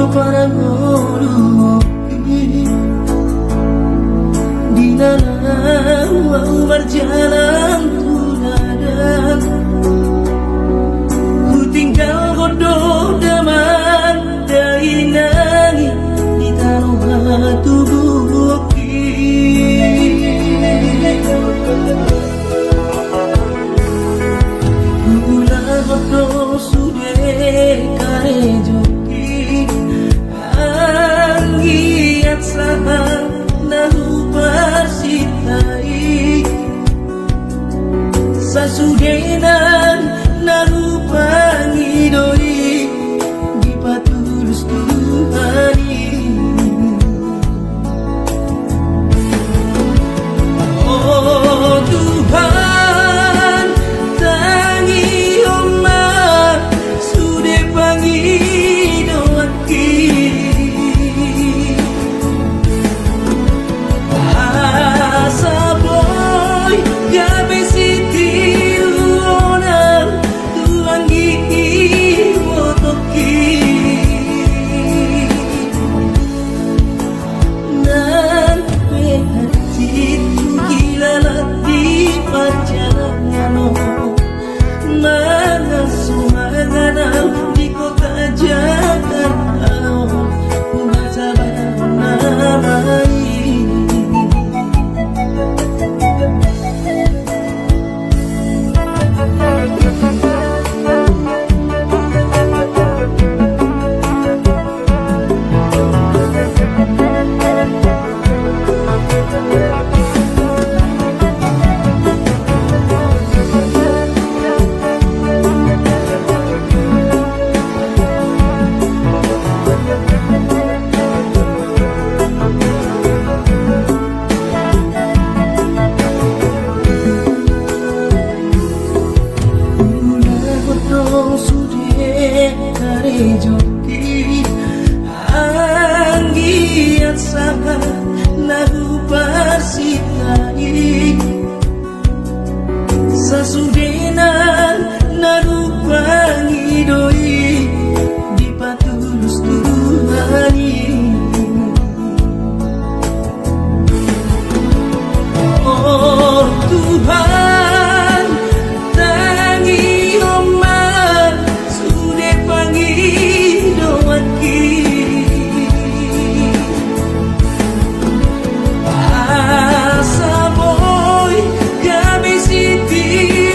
parang oroki di dalam berjalan tunadan. Ku tinggal godok daman dari nangis di taruhan tubuh Bulan godok sudah kare joki anggiat sahang nahu pasitai sasudenan nahu pangidoi di patulus Tuhani. Oh Tuhan tangi omah sudah pangidoaki asa boy gabe siti luona Tuhan gigi motoki nan pehati gila lati pajangan mana sumangan di kota Jakarta bahasa namai joki anggiat sama nagu pasitai sasudenan nagu pangidoi di patulus Tuhani. Oh Tuhan tangi omah sudah pangidoaki asa boy gabe siti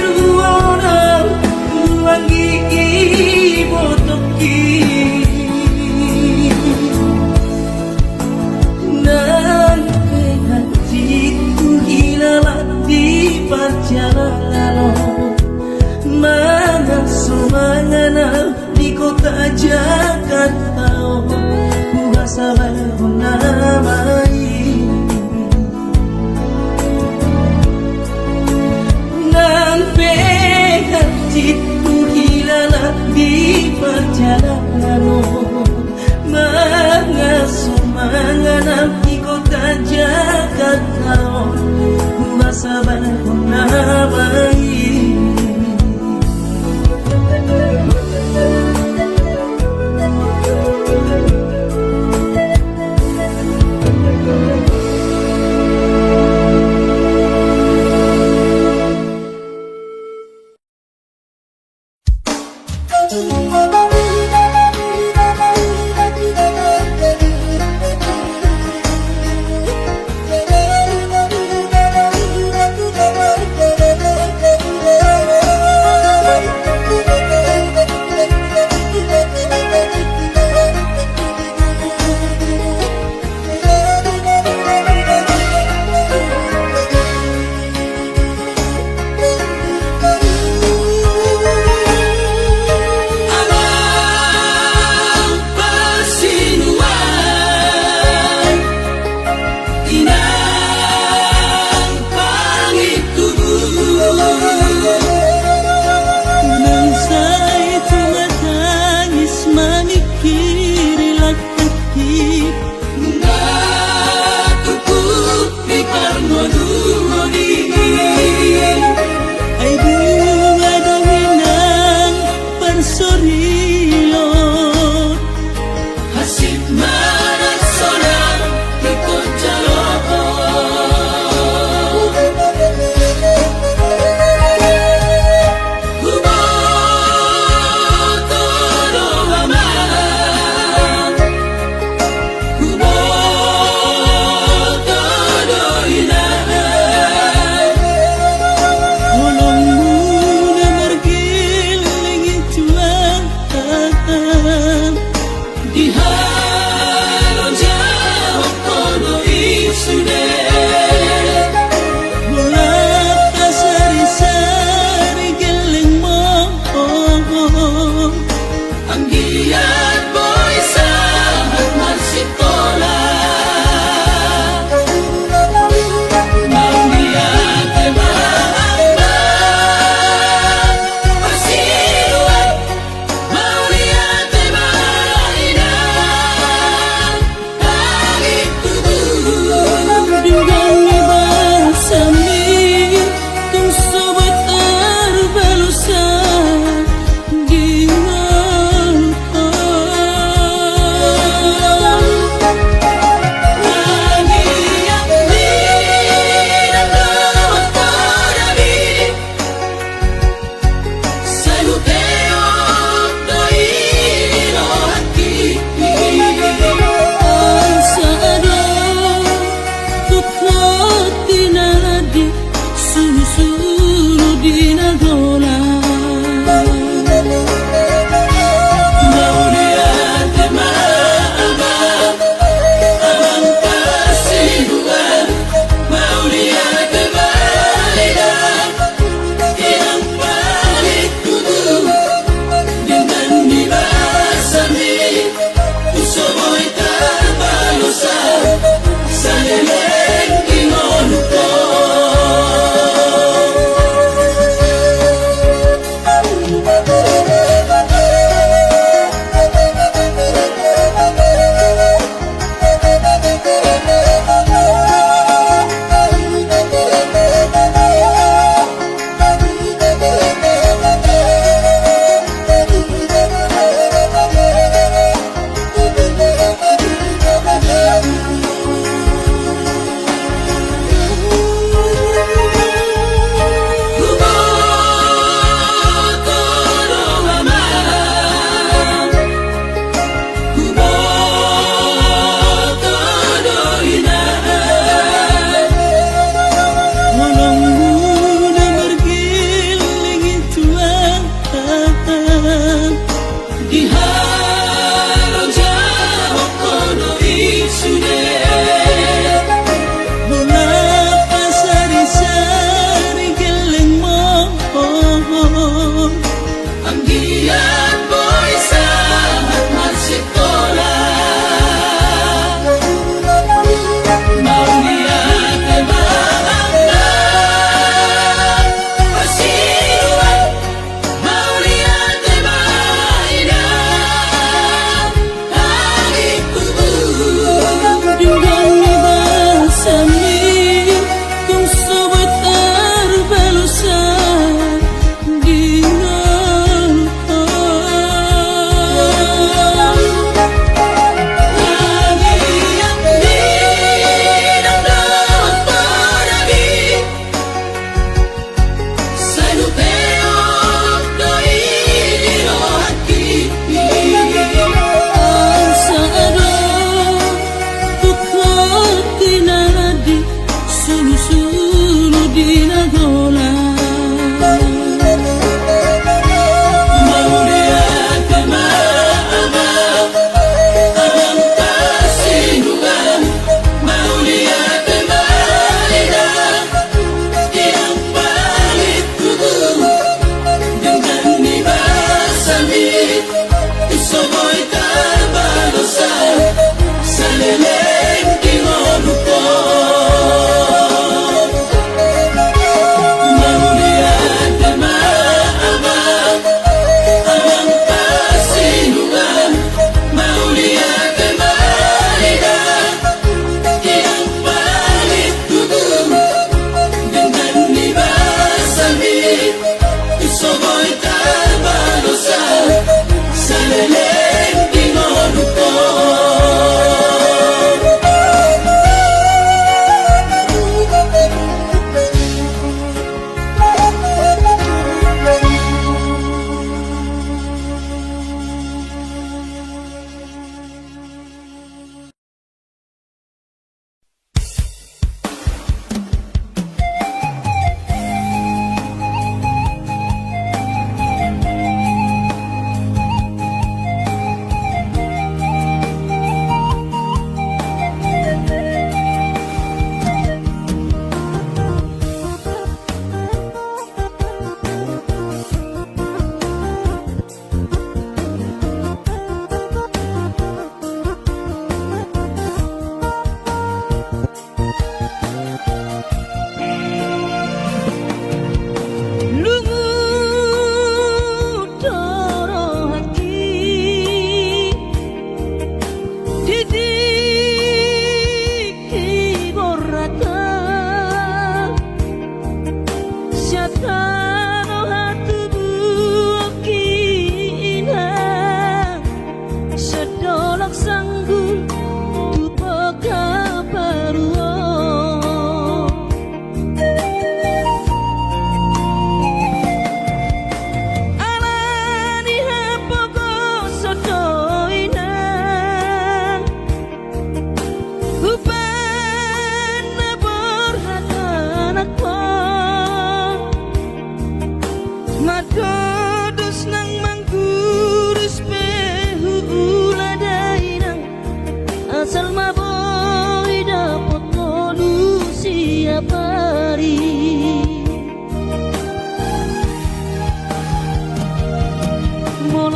luona Tuhan gigi botoki nan hati tu gila lati perjalanan mana sumangana di kota Jakarta bahasa namai nan pehati tu gila di perjalanan mana sumangana di kota Jakarta bahasa namai. Amor Ang giat boy sa marsitola. Mauliate maamba pasiluan. Mauliate maina langit tubuh. Dengan ibang sami tung sobat arbalusa Soy tan valosa, se le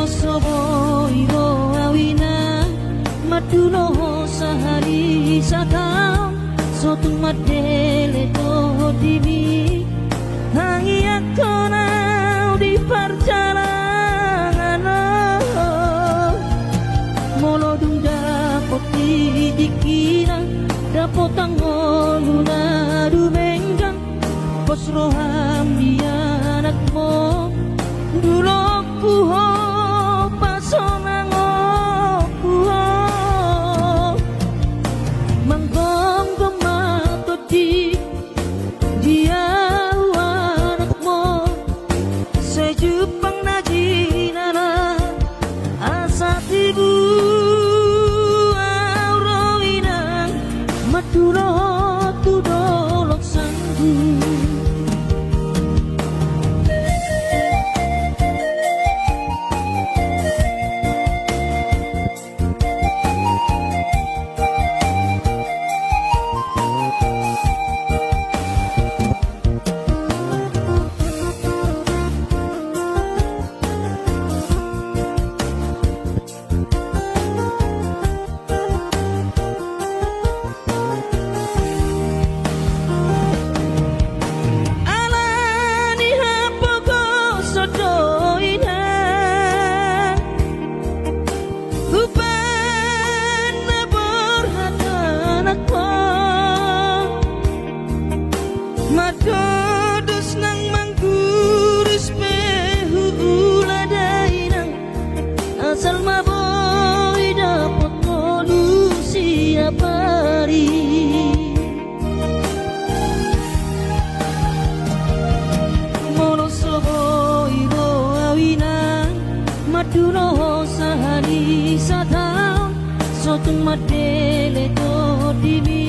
sobo iro awina maduno sahari sakam sotung madele to dimi hangi akona di perjalanan molo dunda poti dikira dapot angoluna dumenggang pos roham dia anakmu dulu kuho pasonang kuho manggong gemato di dia anakmu sejupang najinana asa tibu auroinang maduro tudolok sanggu. Madodos nang mangguris pehu uladainang asal maboy dapat polusi apari mono sobo iro awinang maduno sahari sadam sotung madele to dimi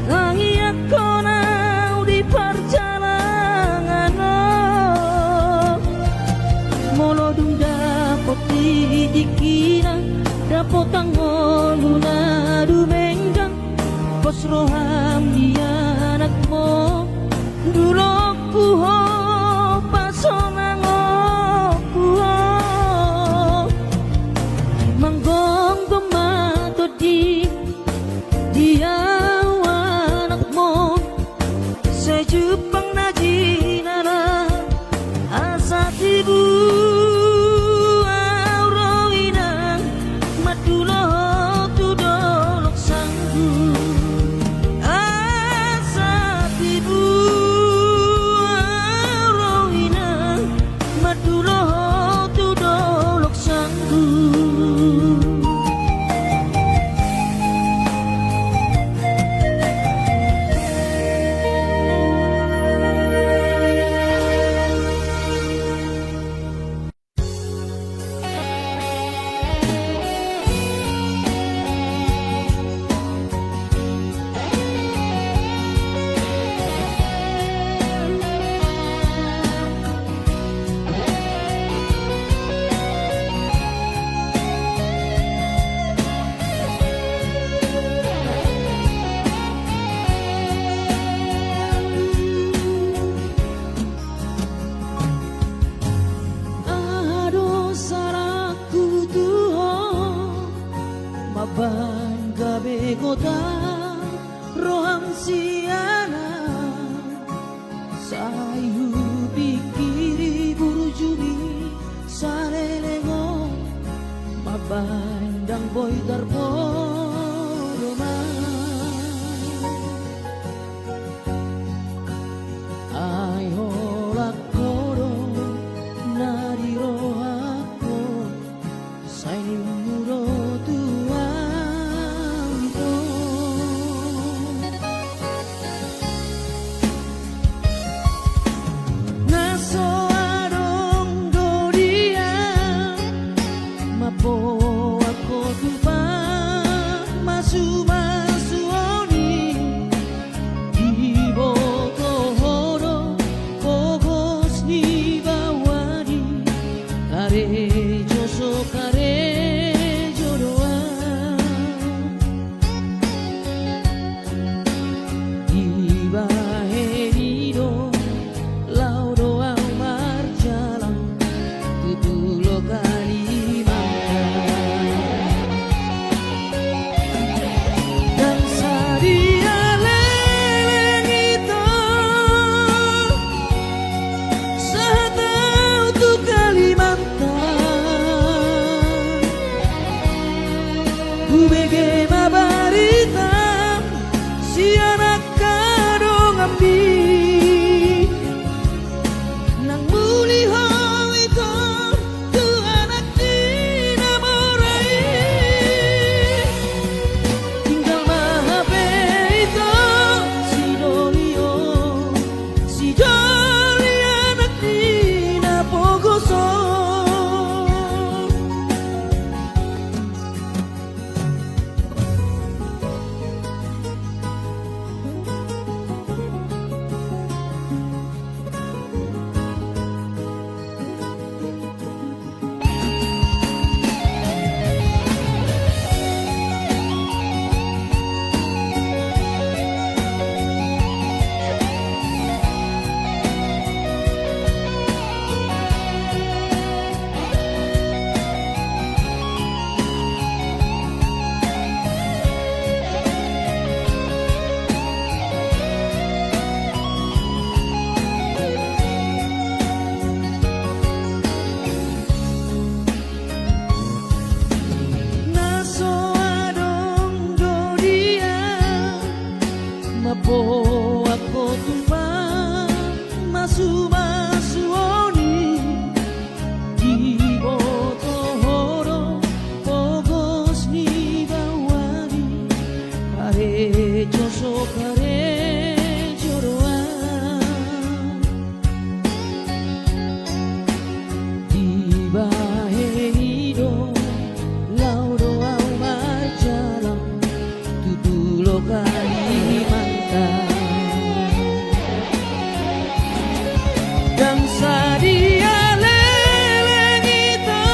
langi akona di perjalanan molo dunda poti dikira dapot angoluna dumenggang pos roham dia anakmu dulu kuho pasonang kuho manggong gemato di dia anakmu sejupang najinana asa tibu auroinang madulo tudolok sanggu asa tibu auroinang madulo tudolok sanggu. Maban gabe kota roham siana sayu pikiri burujumi salelengo mabandang boy darbo ay holak koro nari rohako saini muro Lauro al marjalan, tubuh lokal Ubege mabarita si anak kadong ambi nang muli hong ito tu anak di namorai tinggal mahape ito si Dolio si Jolly anak di napogoso. Po ako tumpang masu-masuoni di botohoro pogos ni bawani kare joso kare joroan di bahedo laudo au marjalam tutulo Kalimantan dan sadia leleng itu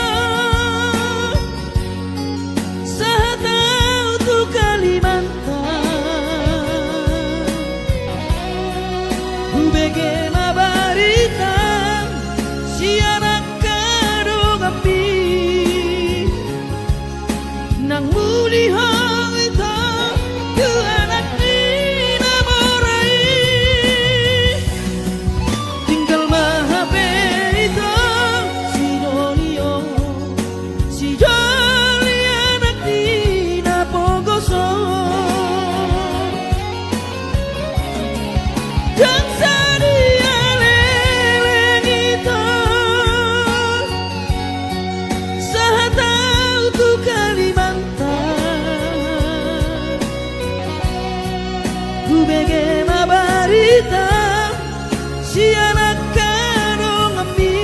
sahatau tu Kalimantan ubege mabarita si anak kadong ambi nang muli hong ito tu anak di namorai tinggal mahape ito si Dolio si Jolly anak di napogoso dan sadia leleng ito sahatau tu Kalimantan ubege mabarita si anak kadong ambi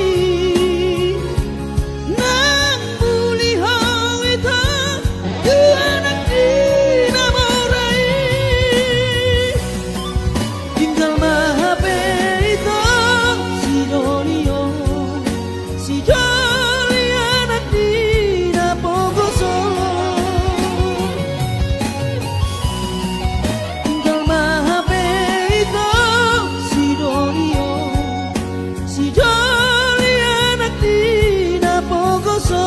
nang muli hong ito tu anak di namorai tinggal mahape ito si Dolio si Jolly anak di napogoso tinggal mahape ito si Dolio si Jolly anak di napogoso.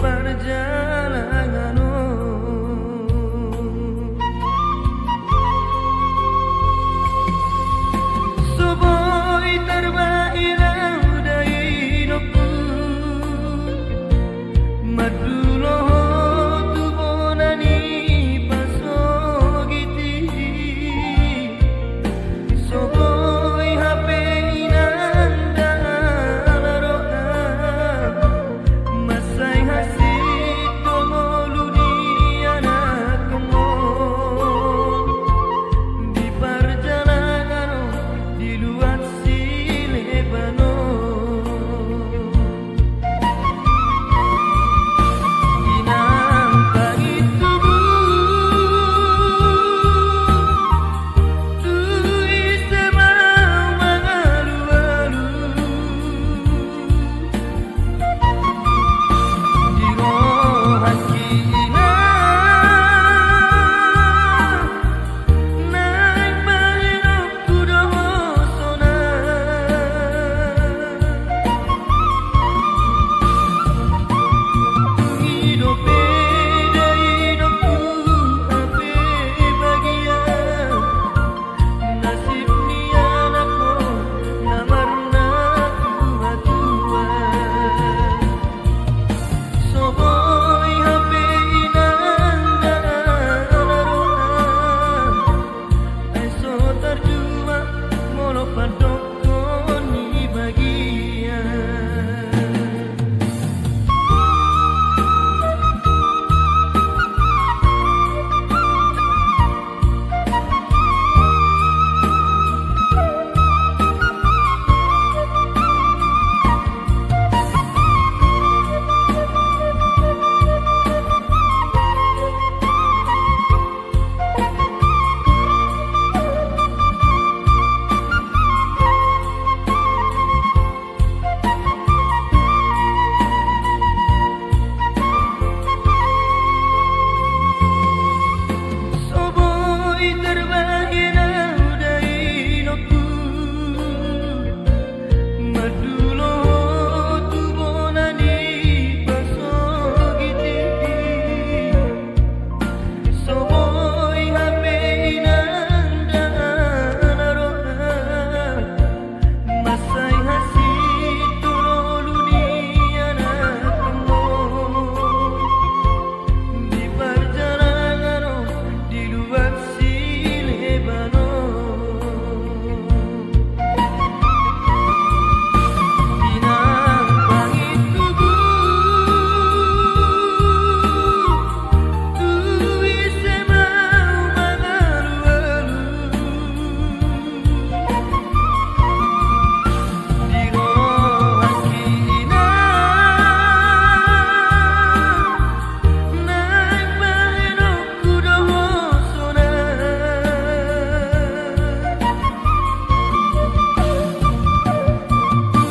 perjalanan. Soboi terbairau dari hidupku, madulo tu bonani pasogiti. Soboi hape inanda alaroa, masai hasit tololu di anak kemon. Di perjalanan di luar si Lebanon, inang pagi tubuh tu istemau mengalu-alu di rohan kina naik bahirok kudosona. Hidup beda hidupku ape bagian, nasib ni anakku namarna tua-tua. Soboi hape inanda alaroa, eso terjua molo padokon ni bagian. Soboi terbahirau dari hidupku, madulo tu bonani pasogiti. Soboi hape inanda alaroa, masai hasit tololu di anak kemon. Di perjalanan di luar si Lebanon, inang pagi tubuh tu istemau mengalu-alu di rohan kina naik bahirok kudosona.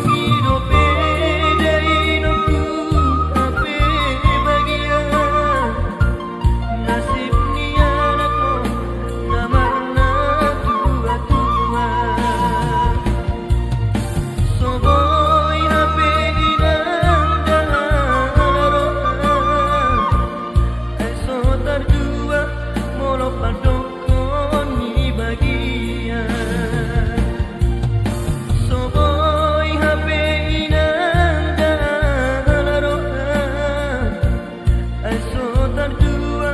Hidup beda hidupku ape bagian, nasib ni anakku namarna tua-tua. Soboi hape inanda alaroa, eso terjua molo padokon ni bagian. Soboi hape inanda alaroa, eso terjua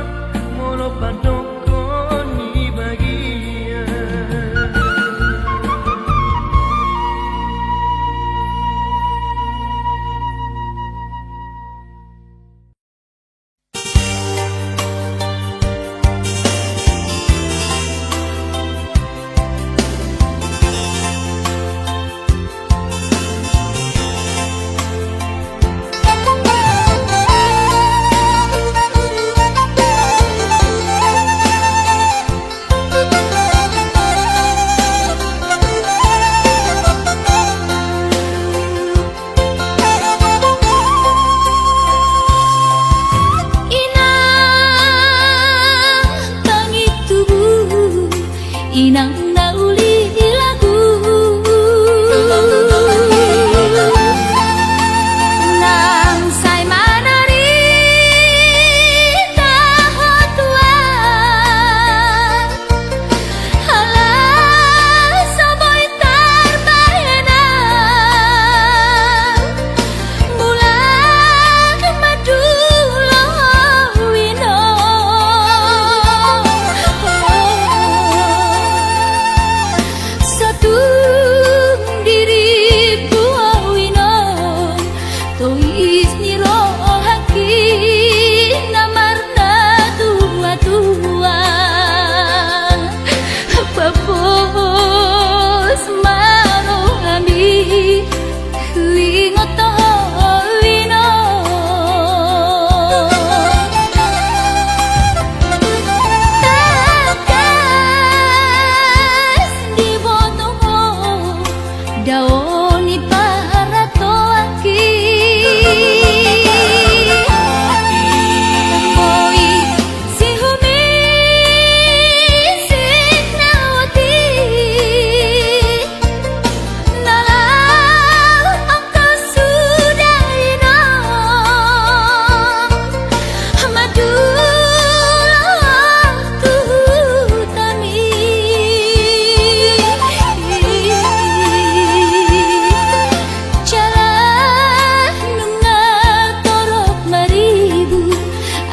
molo padokon ni bagian. Nang say manari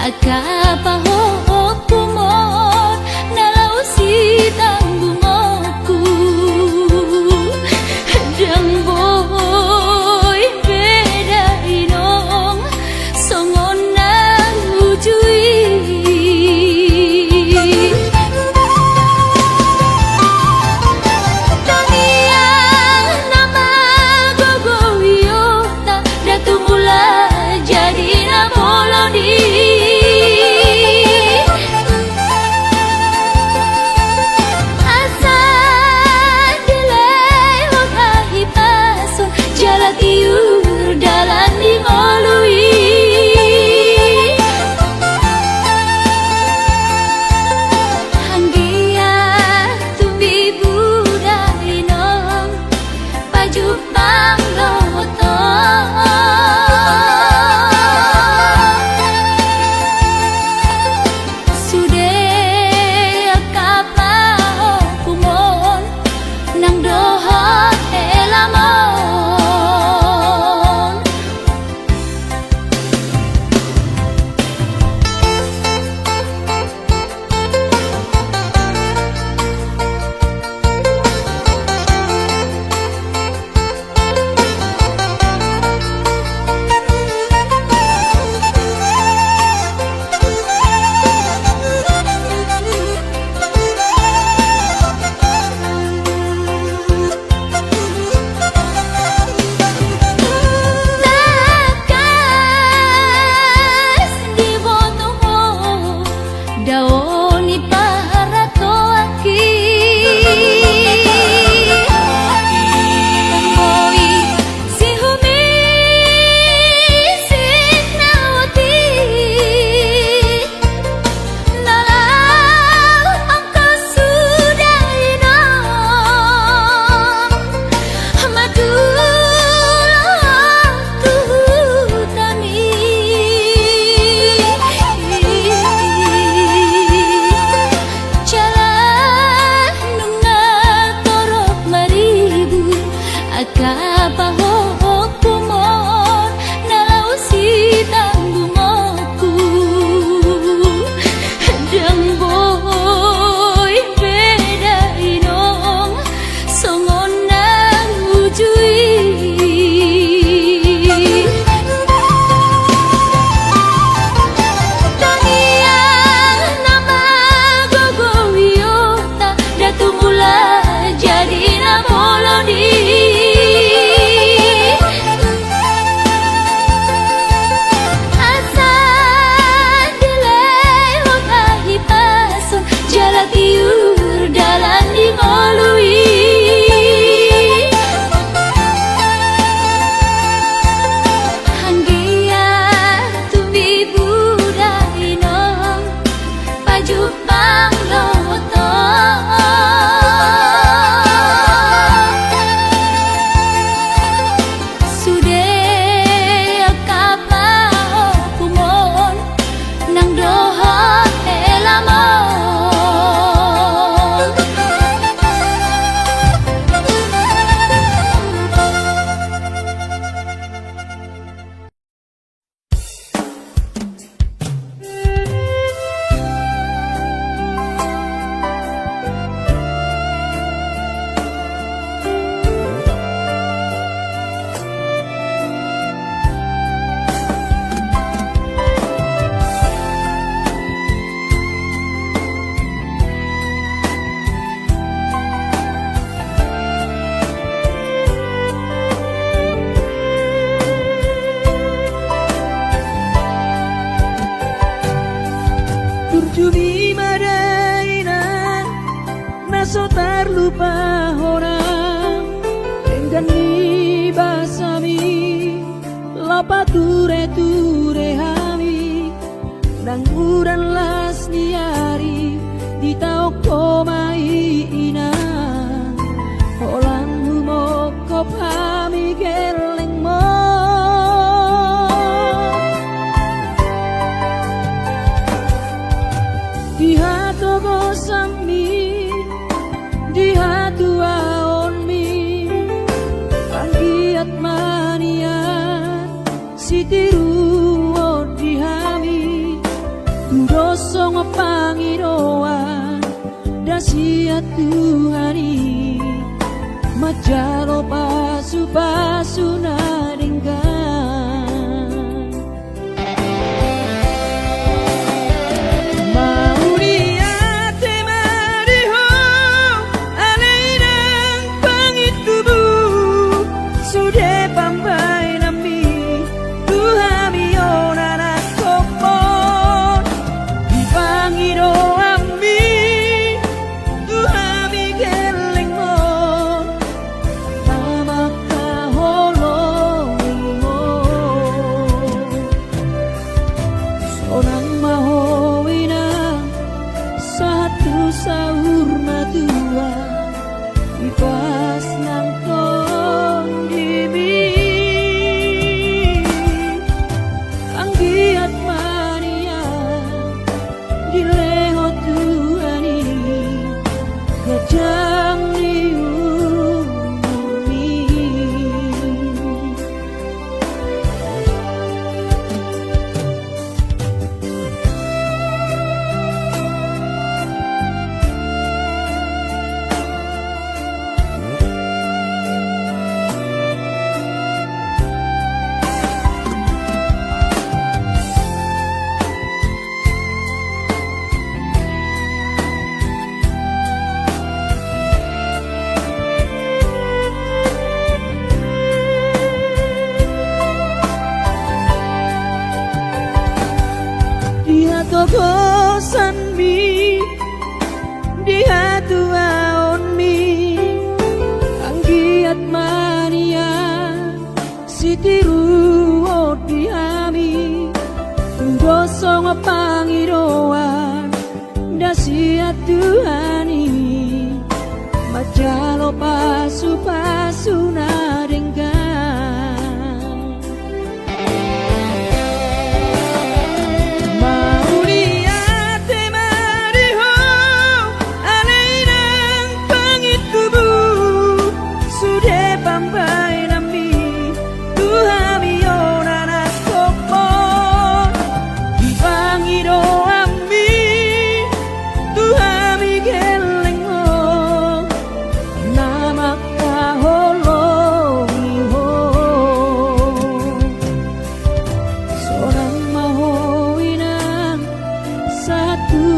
Akapahokumon nalausi tanggungoku Jang boy beda inong songon nang ujui Taniang nama gogowiota datumula jadi namolodi Tiur dalan dimolui Hanggia tumbi budai nong pajupang loto Sude kapao kumon nang dohot elamon Daoni para toaki Tamboi si humi sinawati Nalau angka sudah inong Madulah tuhutami Akapahokumon nalausi tanggungoku Jang boy beda inong songon nang ujui Taniang nama gogowiota datumula jadi namolodi Tiur dalan dimolui Hanggia tumbi budai nong pajupang loto Sude kapao kumon nang dohot elamon Turjumi madaina naso terlupa orang Enggani basami lapa ture hami Nang uran las niari di tau komai ina Holang humoko pami geleng mo Dihato gosami Dihatu aonmi Panggiat maniat Sitiru dihami song pangiroan dasia Tuhani majaro pasu-pasu naringgan mauriate mariho alainang pangitubu sudah pambai nami Tuhami onana kopon di pangiro ambi Tuhami geleng mo Sonang mahowina satu sahur madua Ipas nang tong dimi Anggiat mania Dileho Tuhani Gajang diumumi Dia togosan mi Dia tuaon mi Anggiat mania Sitiru dihami Gosong pangiroan Dasia Tuhani Majalo pasu-pasu naringgan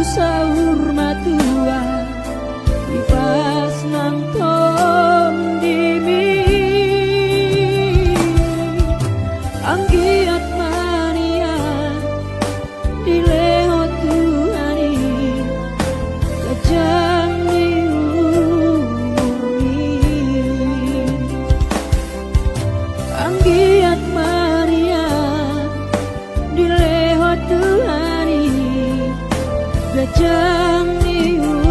sahur matua Ipas nang tom dimi Anggiat mania Dileho Tuhani Gajang diumumi Anggiat mania Dileho Tuhani Gajang diumumi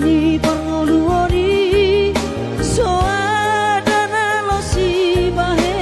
Ni pangoluoni soadana lo si bahe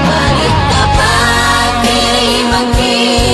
Balik kapan diri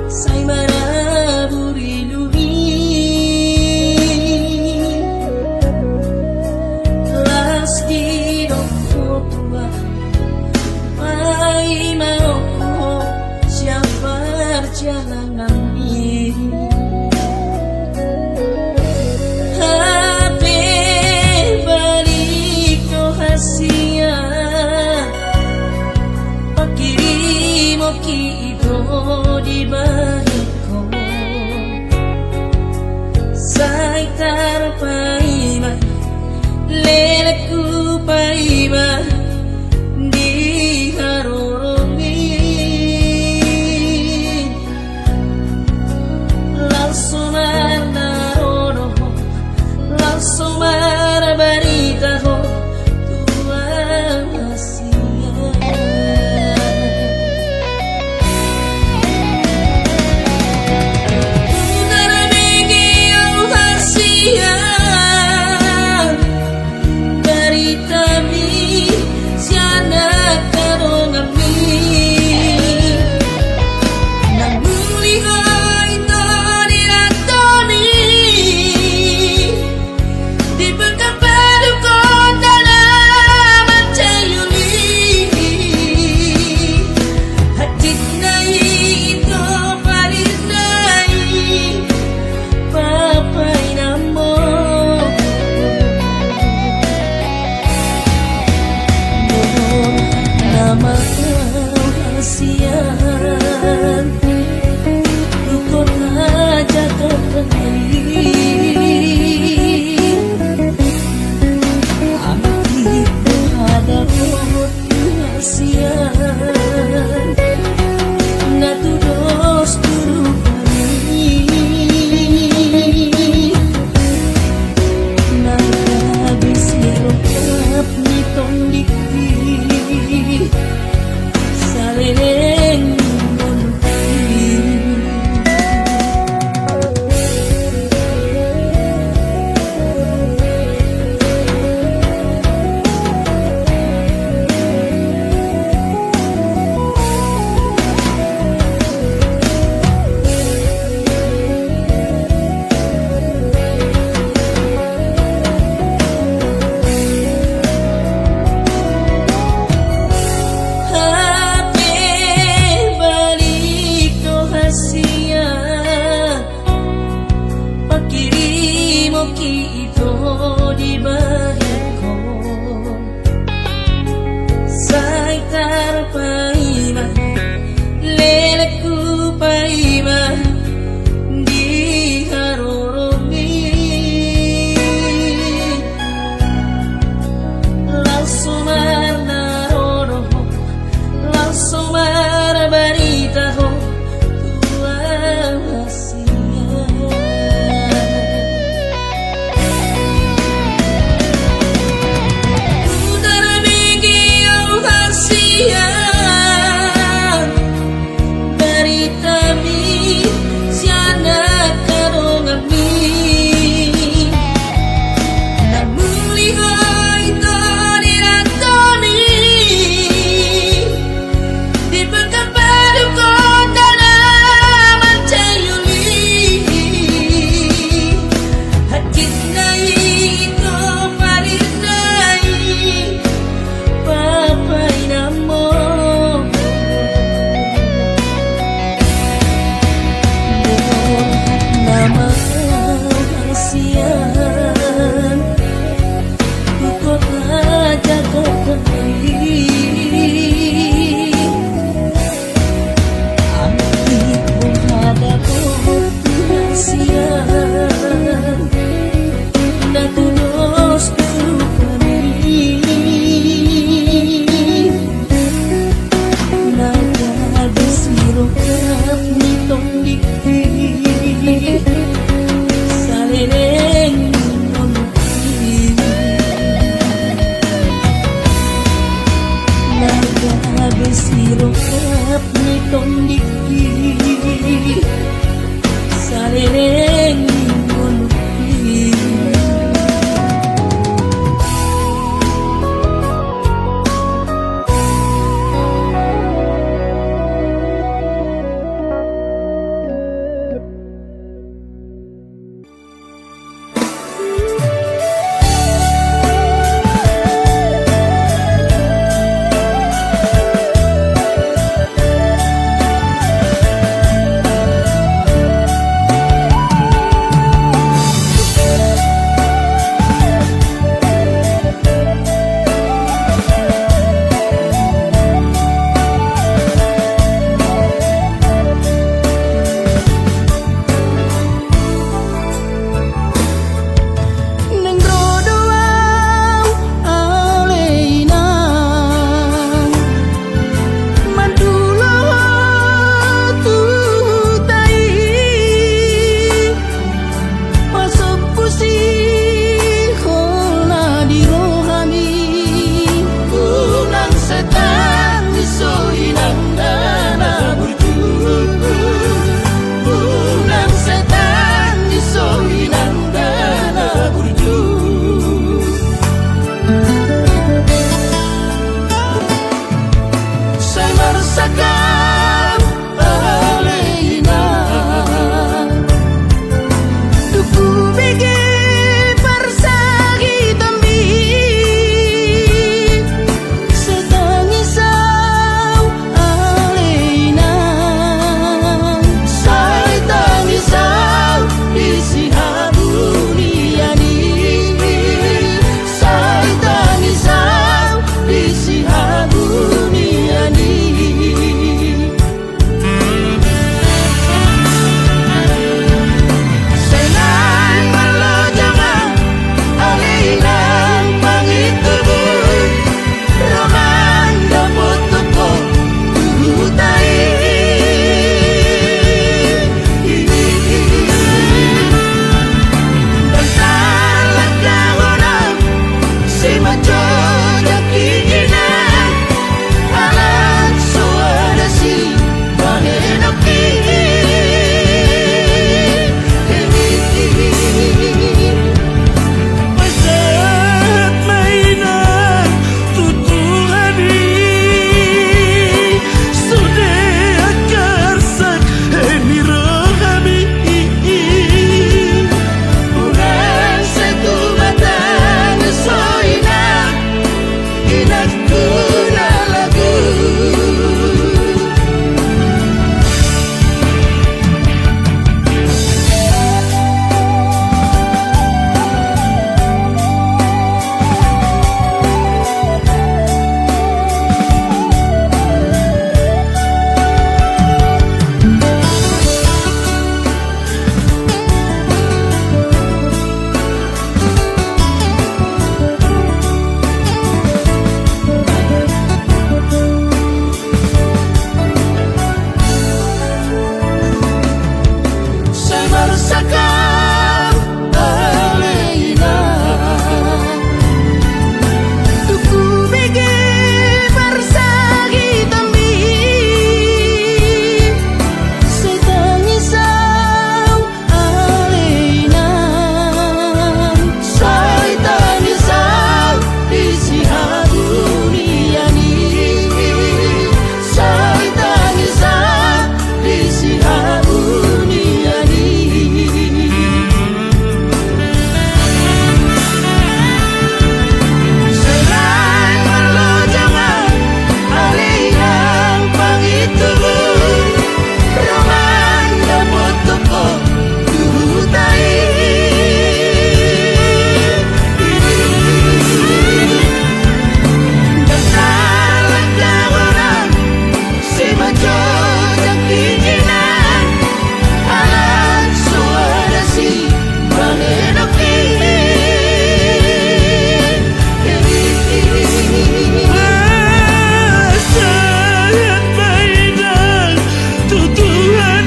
say maraburi lumi las di doko tua mai maroko siapa perjalanan ini hati balik rahasia pakirimo kito di balikku say tarpaiba leleku paiba di harorongin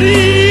negeri